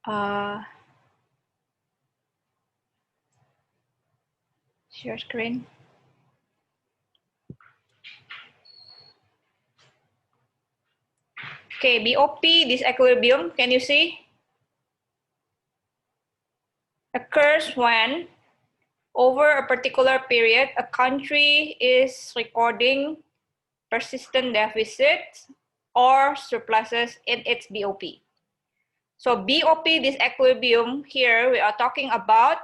Share screen. Okay, BOP, disequilibrium, can you see? Occurs when, over a particular period, a country is recording persistent deficits or surpluses in its BOP. So BOP, disequilibrium, here we are talking about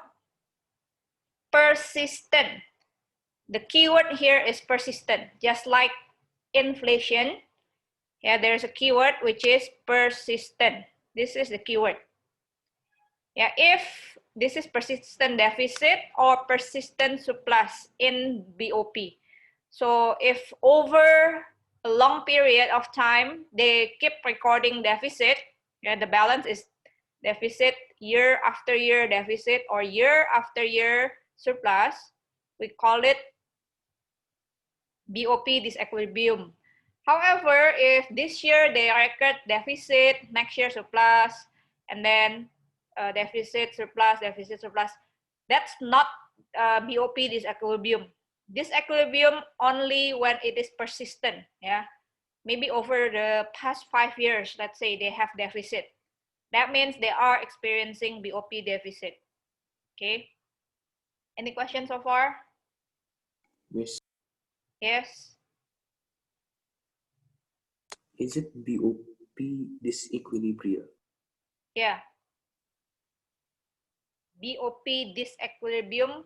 persistent. The keyword here is persistent, just like inflation. Yeah, there's a keyword which is persistent. This is the keyword. Yeah, if this is persistent deficit or persistent surplus in BOP. So if over a long period of time, they keep recording deficit, yeah, the balance is deficit, year after year deficit or year after year surplus, we call it BOP disequilibrium. However, if this year they record deficit, next year surplus, and then deficit, surplus, that's not BOP disequilibrium. Disequilibrium only when it is persistent. Yeah, maybe over the past 5 years, let's say they have deficit. That means they are experiencing BOP deficit. Okay. Any questions so far? Yes. Yes. Is it BOP disequilibrium? Yeah. BOP disequilibrium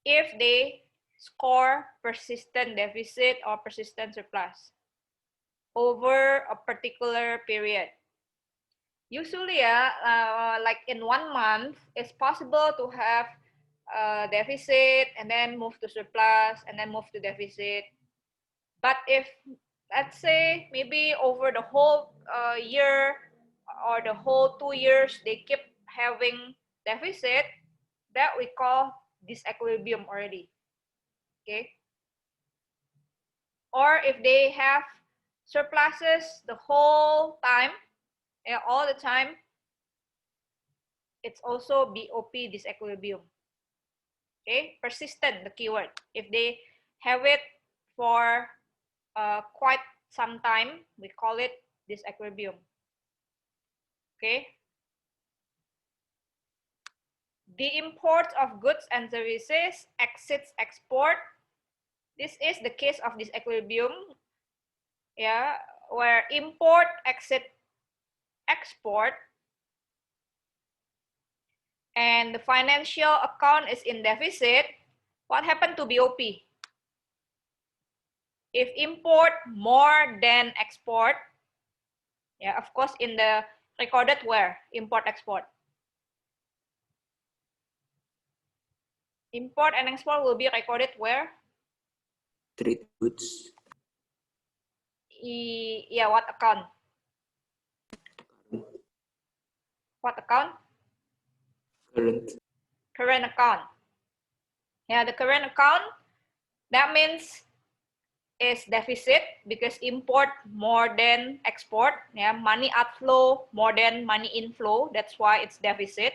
if they score persistent deficit or persistent surplus over a particular period. Usually, like in 1 month, it's possible to have deficit and then move to surplus and then move to deficit. But if, let's say, maybe over the whole year or the whole 2 years, they keep having deficit, that we call disequilibrium already. Okay. Or if they have surpluses the whole time, yeah, all the time, it's also BOP disequilibrium. Okay, persistent, the keyword. If they have it for quite some time, we call it disequilibrium. Okay. The import of goods and services exceeds export. This is the case of disequilibrium. Yeah, where import exceeds export and the financial account is in deficit, what happened to BOP? If import more than export, yeah, of course, in the recorded where? Import, export. Import and export will be recorded where? Trade goods. Yeah, what account? What account? Current. Current account. Yeah, the current account, that means is deficit because import more than export. Yeah, money outflow more than money inflow. That's why it's deficit.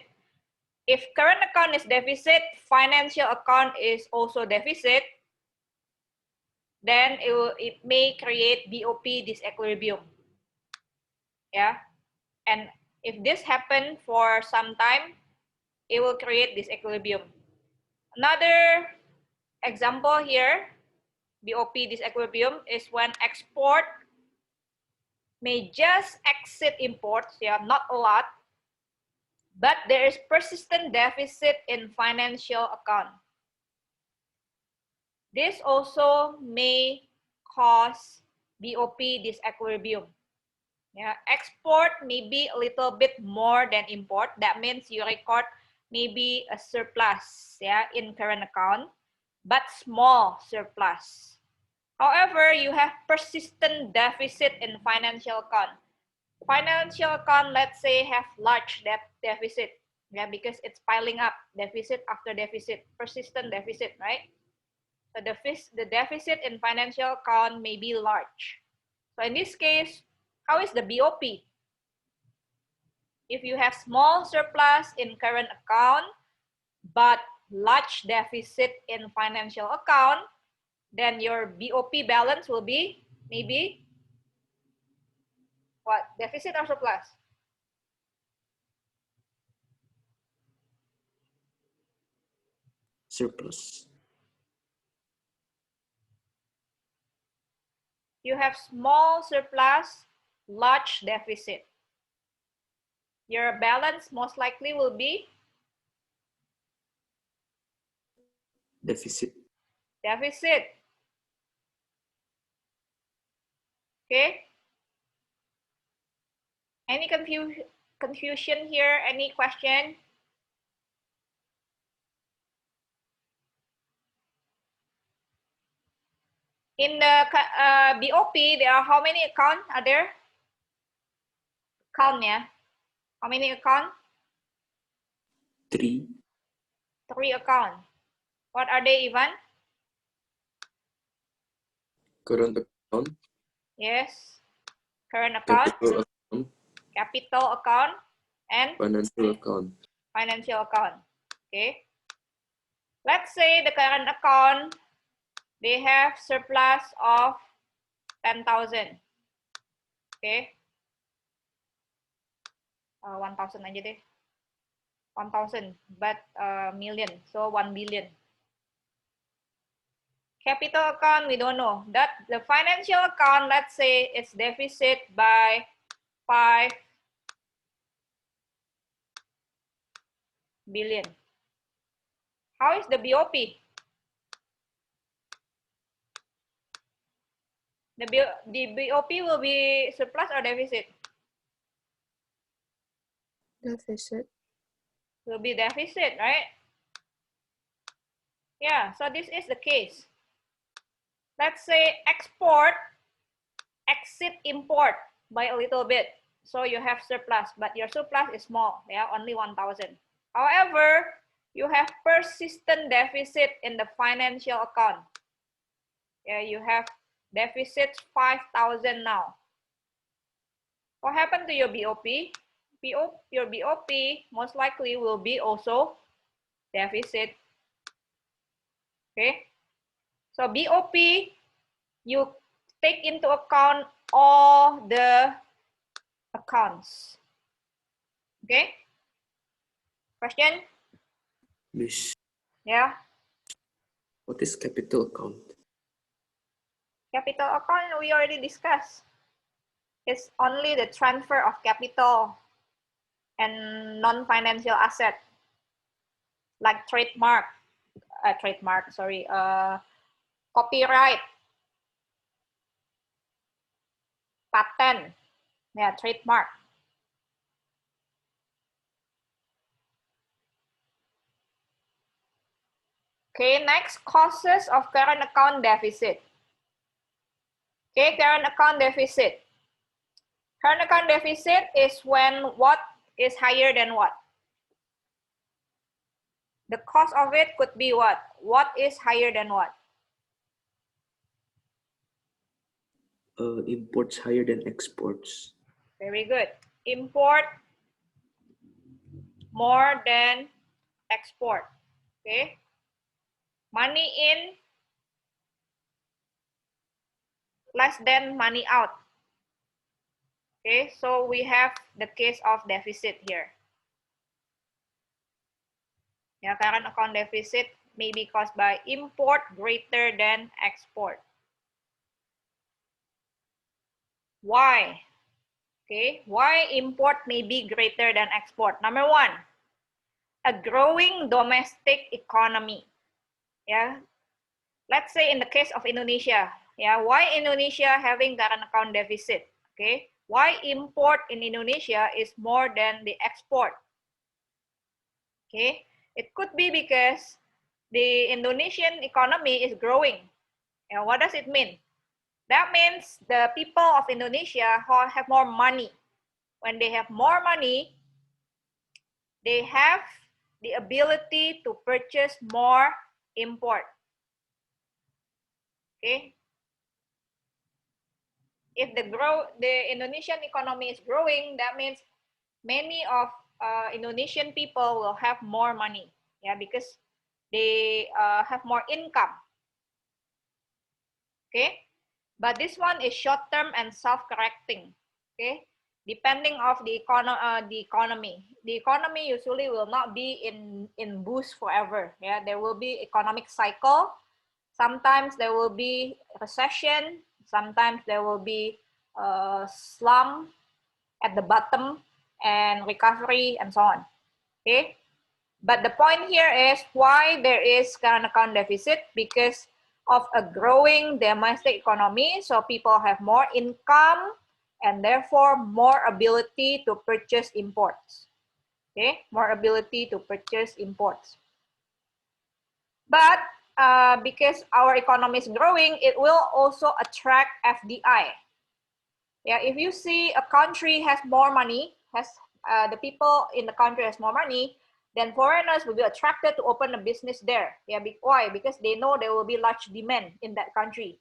If current account is deficit, financial account is also deficit, then it may create BOP disequilibrium. Yeah, and if this happens for some time, it will create disequilibrium. Another example here, BOP disequilibrium, is when export may just exceed imports, yeah, not a lot, but there is persistent deficit in financial account. This also may cause BOP disequilibrium. Yeah, export may be a little bit more than import. That means you record maybe a surplus, yeah, in current account, but small surplus. However, you have persistent deficit in financial account. Financial account, let's say, have large deficit, yeah, because it's piling up, deficit after deficit, persistent deficit, right? So the deficit in financial account may be large. So in this case, how is the BOP? If you have small surplus in current account, but large deficit in financial account, then your BOP balance will be maybe what? Deficit or surplus? Surplus. You have small surplus, large deficit. Your balance most likely will be Deficit. deficit. Okay? Any confusion here? Any question? In the BOP, there are how many accounts are there? Account, yeah. How many accounts? 3. 3 accounts. What are they, Ivan? Current account. Yes. Current account, Capital account. capital account, and Financial account. financial account. Okay. Let's say the current account, they have surplus of 10,000. Okay. 1,000 aja deh. 1,000, but million. So 1 billion. Capital account, we don't know. That the financial account, let's say it's deficit by 5 billion. How is the BOP? The BOP will be surplus or deficit? Deficit. Will be deficit, right? Yeah, so this is the case. Let's say export exceed import by a little bit. So you have surplus, but your surplus is small, yeah, only 1,000. However, you have persistent deficit in the financial account. Yeah, you have deficit 5,000 now. What happened to your BOP? Your BOP most likely will be also deficit. Okay, so BOP, you take into account all the accounts. Okay, question? Miss, Yeah, what is capital account? capital account we already discussed. It's only the transfer of capital and non-financial asset like copyright, patent, yeah, trademark. Okay, next, causes of current account deficit. Okay, current account deficit. Current account deficit is when what is higher than what? The cost of it could be what? What is higher than what? Imports higher than exports. Very good. Import more than export. Okay. Money in less than money out. Okay, so we have the case of deficit here. Yeah, current account deficit may be caused by import greater than export. Why? Okay, why import may be greater than export? Number one, a growing domestic economy. Yeah, let's say in the case of Indonesia. Yeah, why Indonesia having current account deficit? Okay, why import in Indonesia is more than the export? Okay, it could be because the Indonesian economy is growing. And what does it mean? That means the people of Indonesia have more money. When they have more money, they have the ability to purchase more import. Okay. If the Indonesian economy is growing, that means many of Indonesian people will have more money, yeah, because they have more income. Okay, but this one is short-term and self-correcting. Okay, depending of the economy. The economy usually will not be in boost forever. Yeah, there will be economic cycle. Sometimes there will be recession. Sometimes there will be slump at the bottom and recovery and so on. Okay, but the point here is why there is current account deficit, because of a growing domestic economy. So people have more income and therefore more ability to purchase imports. Okay, more ability to purchase imports. But because our economy is growing, it will also attract FDI. Yeah, if you see a country has more money, has the people in the country has more money, then foreigners will be attracted to open a business there. Yeah, why? Because they know there will be large demand in that country.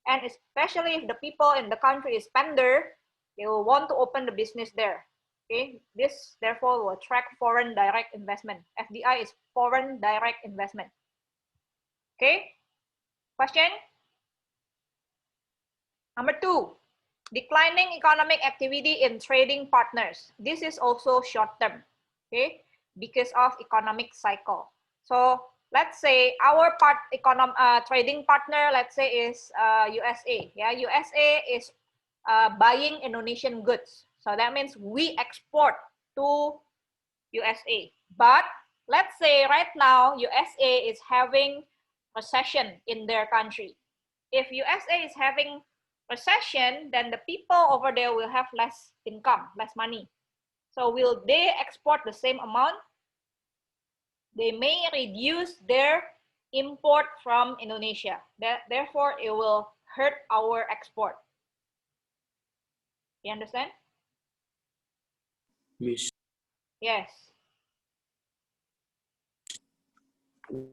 And especially if the people in the country is spender, they will want to open the business there. Okay, this therefore will attract foreign direct investment. FDI is foreign direct investment. Okay, question? Number 2, declining economic activity in trading partners. This is also short term, okay, because of economic cycle. So let's say our trading partner, let's say, is USA. Yeah, USA is buying Indonesian goods. So that means we export to USA. But let's say right now USA is having recession in their country. If USA is having recession, then the people over there will have less income, less money. So will they export the same amount? They may reduce their import from Indonesia. Therefore, it will hurt our export. You understand? Miss, Yes.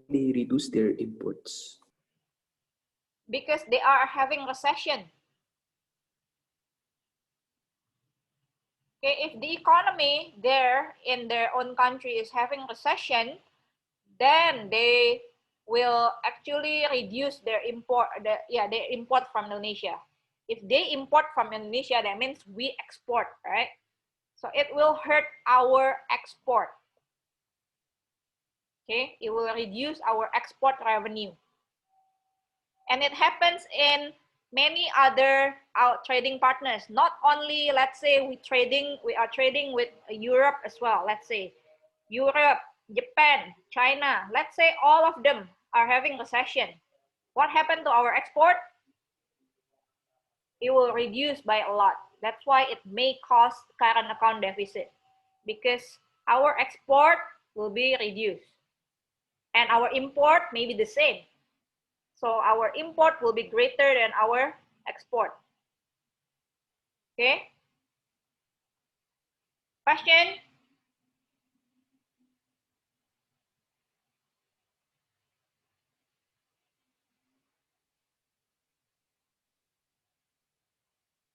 they reduce their imports. Because they are having recession. Okay, if the economy there in their own country is having recession, then they will actually reduce their import, their import from Indonesia. If they import from Indonesia, that means we export, right? So it will hurt our export. Okay, it will reduce our export revenue. And it happens in many other trading partners. Not only, let's say, we are trading with Europe as well. Let's say Europe, Japan, China. Let's say all of them are having recession. What happened to our export? It will reduce by a lot. That's why it may cause current account deficit, because our export will be reduced and our import may be the same. So our import will be greater than our export. Okay? Question?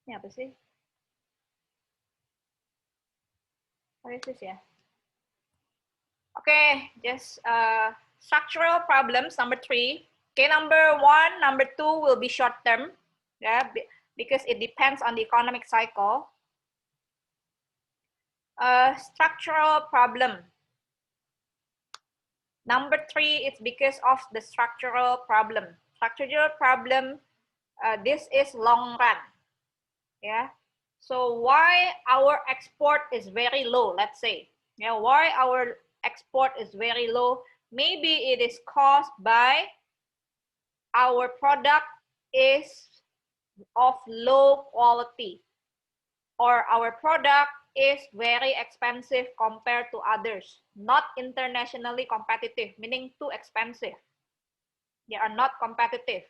Ini apa sih? What is this ya? Okay, just structural problems, number 3. Okay, number 1, number 2 will be short term, yeah, because it depends on the economic cycle. Structural problem. Number 3 is because of the structural problem. Structural problem, this is long run, yeah. So why our export is very low, let's say, yeah, why our export is very low? Maybe it is caused by our product is of low quality, or our product is very expensive compared to others, not internationally competitive, meaning too expensive. They are not competitive.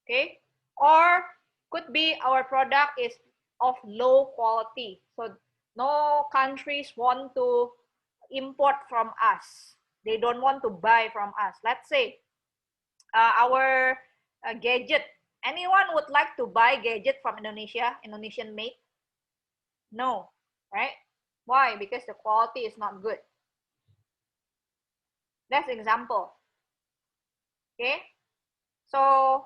Okay, or could be our product is of low quality, so no countries want to import from us. They don't want to buy from us. Let's say our gadget. Anyone would like to buy gadget from Indonesia, Indonesian made? No, right? Why? Because the quality is not good. That's example. Okay. So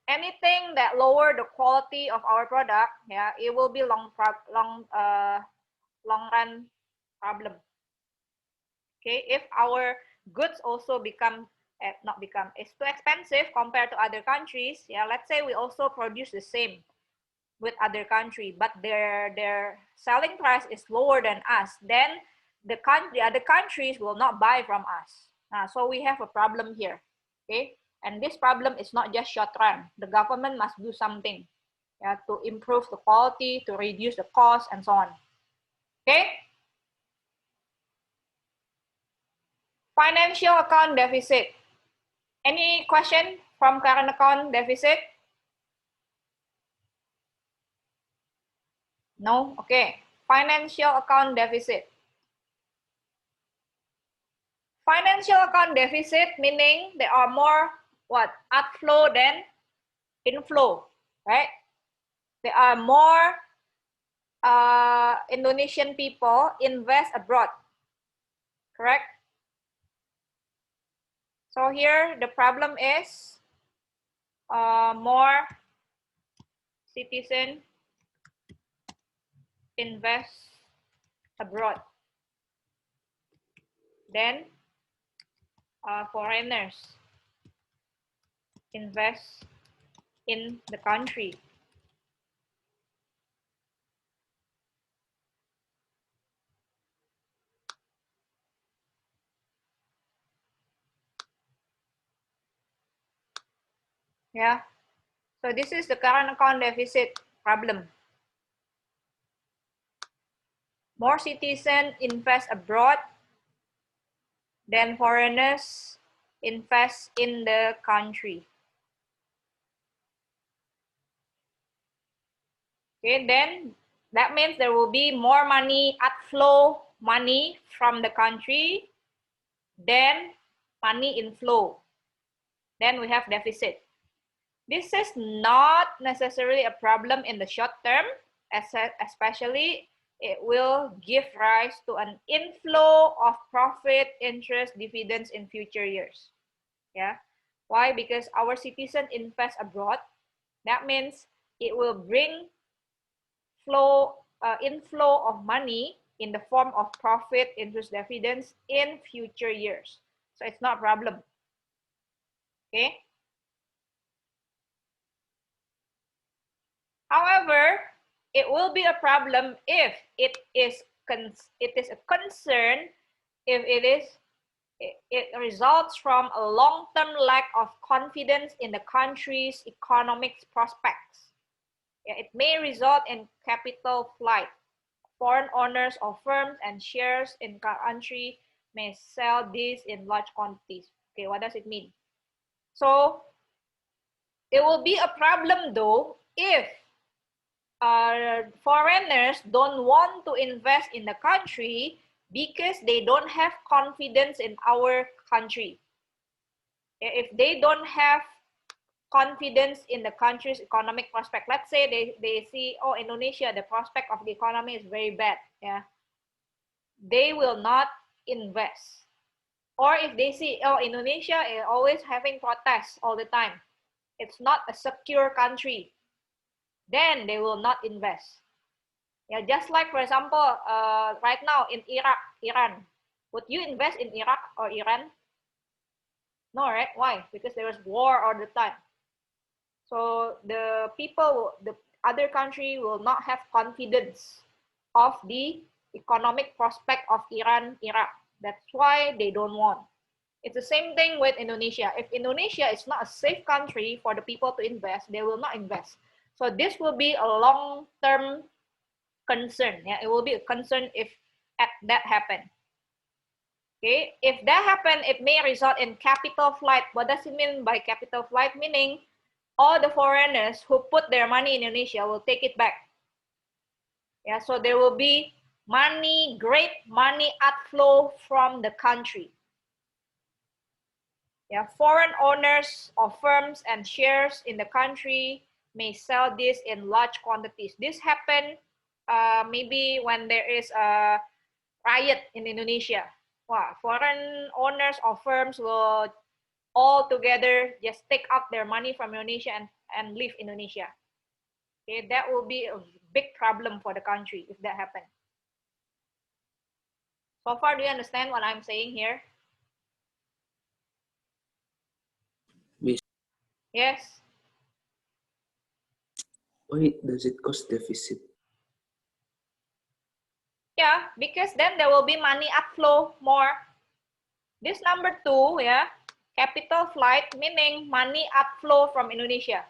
anything that lower the quality of our product, yeah, it will be long run problem. Okay, if our goods also become not become, it's too expensive compared to other countries. Yeah, let's say we also produce the same with other country, but their selling price is lower than us, then the other countries will not buy from us. So we have a problem here. Okay, and this problem is not just short run. The government must do something, yeah, to improve the quality, to reduce the cost, and so on. Okay. Financial account deficit. Any question from current account deficit? No? Okay. Financial account deficit. Financial account deficit meaning there are more what? Outflow than inflow, right? There are more Indonesian people invest abroad, correct? So here the problem is more citizen invest abroad than foreigners invest in the country. Yeah. So this is the current account deficit problem. More citizens invest abroad than foreigners invest in the country. Okay, then that means there will be more money, outflow money from the country than money inflow. Then we have deficit. This is not necessarily a problem in the short term, especially it will give rise to an inflow of profit, interest, dividends in future years. Yeah. Why? Because our citizens invest abroad. That means it will bring inflow of money in the form of profit, interest, dividends in future years. So it's not a problem. Okay. However, it will be a problem if it is a concern if it results from a long-term lack of confidence in the country's economic prospects. It may result in capital flight. Foreign owners of firms and shares in country may sell these in large quantities. Okay, what does it mean? So it will be a problem though if foreigners don't want to invest in the country because they don't have confidence in our country. If they don't have confidence in the country's economic prospect, let's say they see, oh, Indonesia, the prospect of the economy is very bad, yeah, they will not invest. Or if they see, oh, Indonesia is always having protests all the time, it's not a secure country, then they will not invest. Yeah, just like, for example, right now in Iran, would you invest in Iraq or Iran? No, right? Why? Because there is war all the time. So the people, the other country will not have confidence of the economic prospect of Iran, Iraq. That's why they don't want. It's the same thing with Indonesia. If Indonesia is not a safe country for the people to invest, they will not invest. So this will be a long-term concern. Yeah, it will be a concern if that happen. Okay, if that happen, it may result in capital flight. What does it mean by capital flight? Meaning all the foreigners who put their money in Indonesia will take it back. Yeah, so there will be great money outflow from the country. Yeah, foreign owners of firms and shares in the country may sell this in large quantities. This happen maybe when there is a riot in Indonesia. Wow, foreign owners of firms will all together just take out their money from Indonesia and leave Indonesia. Okay, that will be a big problem for the country if that happens. So far, do you understand what I'm saying here? Miss, Yes. why does it cause deficit? Yeah, because then there will be money outflow more. This number 2, yeah, capital flight, meaning money outflow from Indonesia.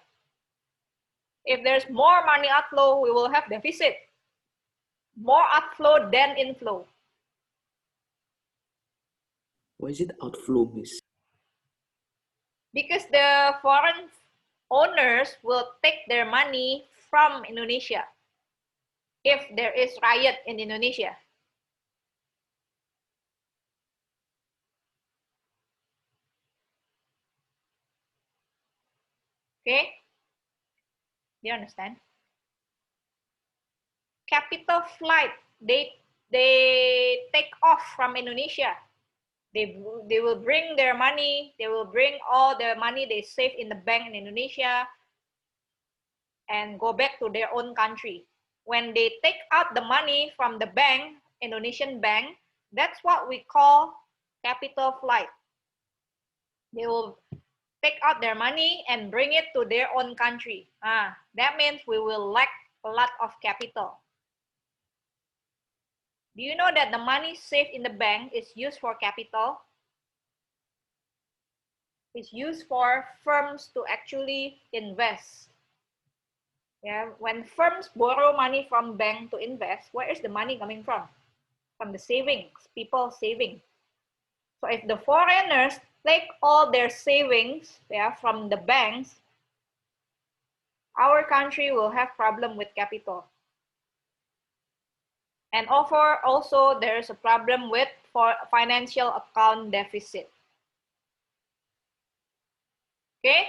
If there's more money outflow, we will have deficit. More outflow than inflow. Why is it outflow, Miss? Because the foreign owners will take their money from Indonesia if there is riot in Indonesia. Okay? Do you understand? Capital flight, they take off from Indonesia. They will bring their money, they will bring all the money they save in the bank in Indonesia and go back to their own country. When they take out the money from the bank, Indonesian bank, that's what we call capital flight. They will take out their money and bring it to their own country. That means we will lack a lot of capital. Do you know that the money saved in the bank is used for capital? It's used for firms to actually invest. Yeah, when firms borrow money from bank to invest, where is the money coming from? From the savings, people saving. So if the foreigners take all their savings, yeah, from the banks, our country will have problem with capital. And also there's a problem with financial account deficit. Okay?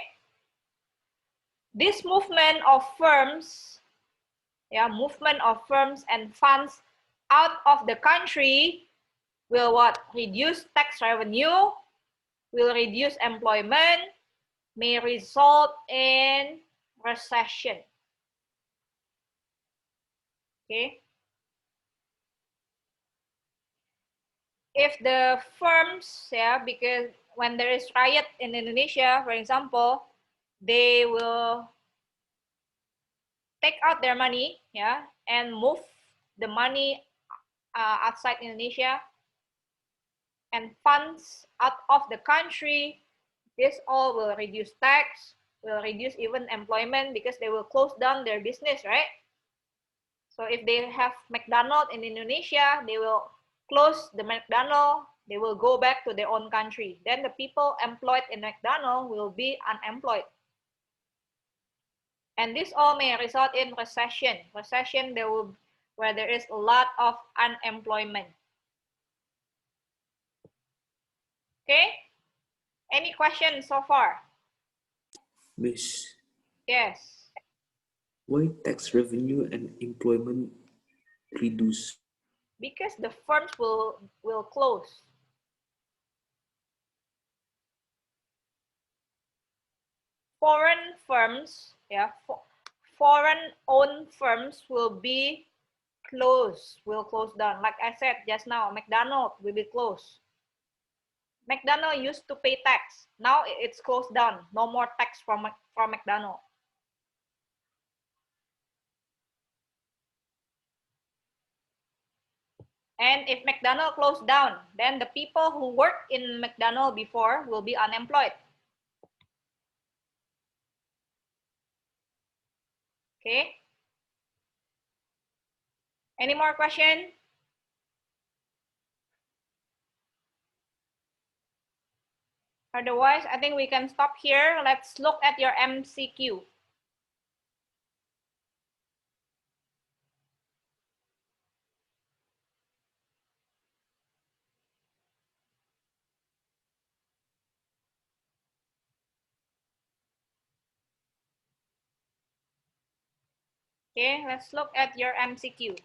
This movement of firms, yeah, movement of firms and funds out of the country will what? Reduce tax revenue, will reduce employment, may result in recession. Okay? If the firms, yeah, because when there is riot in Indonesia, for example, they will take out their money, yeah, and move the money outside Indonesia and funds out of the country. This all will reduce tax, will reduce even employment because they will close down their business, right? So if they have McDonald's in Indonesia, they will close the McDonald's, they will go back to their own country. Then the people employed in McDonald's will be unemployed. And this all may result in recession. Recession, where there is a lot of unemployment. Okay? Any questions so far? Miss, Yes. why tax revenue and employment reduce? Because the firms will close. Foreign firms, yeah, foreign-owned firms will be closed, will close down. Like I said just now, McDonald's will be closed. McDonald's used to pay tax. Now it's closed down. No more tax from McDonald's. And if McDonald's closed down, then the people who worked in McDonald's before will be unemployed. Okay. Any more question? Otherwise, I think we can stop here. Let's look at your MCQ. Okay, let's look at your MCQ.